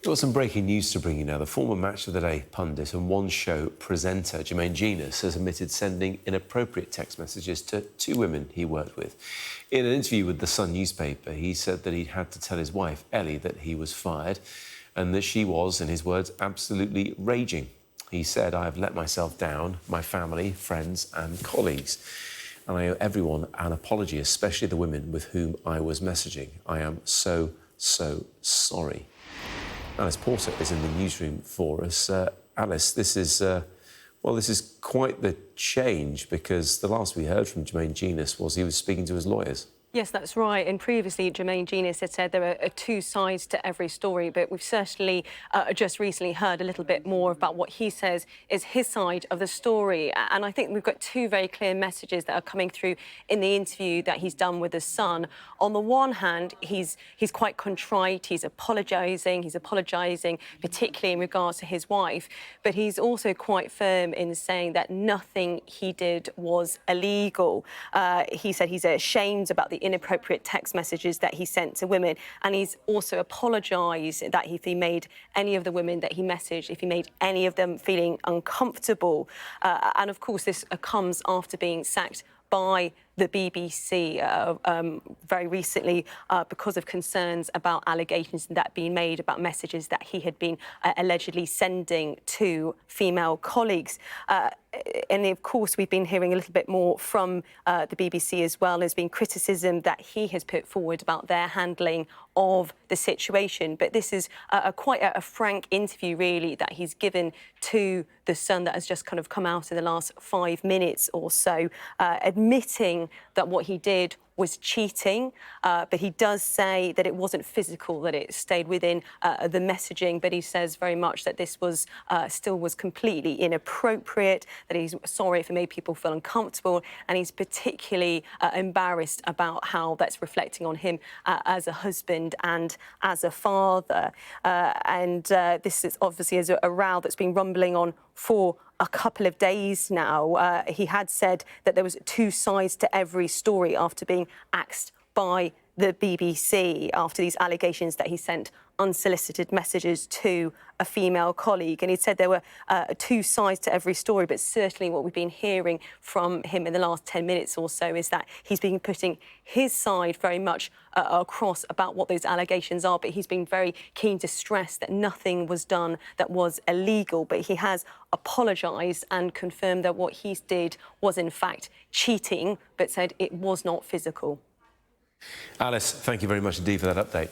Got some breaking news to bring you now. The former Match of the Day pundit and One Show presenter, Jermaine Jenas, has admitted sending inappropriate text messages to two women he worked with. In an interview with The Sun newspaper, he said that he'd had to tell his wife, Ellie, that he was fired and that she was, in his words, absolutely raging. He said, "I have let myself down, my family, friends and colleagues. And I owe everyone an apology, especially the women with whom I was messaging. I am so sorry." Alice Porter is in the newsroom for us. Alice, this is quite the change, because the last we heard from Jermaine Jenas was he was speaking to his lawyers. Yes, that's right. And previously, Jermaine Jenas had said there are two sides to every story, but we've certainly just recently heard a little bit more about what he says is his side of the story. And I think we've got two very clear messages that are coming through in the interview that he's done with The Sun. On the one hand, he's quite contrite, he's apologising particularly in regards to his wife, but he's also quite firm in saying that nothing he did was illegal. He said he's ashamed about the inappropriate text messages that he sent to women, and he's also apologised that if he made any of the women that he messaged, if he made any of them feeling uncomfortable. And of course, this comes after being sacked by the BBC very recently because of concerns about allegations that being made about messages that he had been allegedly sending to female colleagues. And of course, we've been hearing a little bit more from the BBC as well. There's been criticism that he has put forward about their handling of the situation. But this is quite a frank interview, really, that he's given to The Sun that has just kind of come out in the last 5 minutes or so, admitting that what he did was cheating, but he does say that it wasn't physical, that it stayed within the messaging, but he says very much that this was still was completely inappropriate, that he's sorry if it made people feel uncomfortable, and he's particularly embarrassed about how that's reflecting on him as a husband and as a father. This is obviously a row that's been rumbling on for a couple of days now. He had said that there was two sides to every story after being axed by the BBC after these allegations that he sent unsolicited messages to a female colleague. And he said there were two sides to every story, but certainly what we've been hearing from him in the last 10 minutes or so is that he's been putting his side very much across about what those allegations are, but he's been very keen to stress that nothing was done that was illegal. But he has apologised and confirmed that what he did was in fact cheating, but said it was not physical. Alice, thank you very much indeed for that update.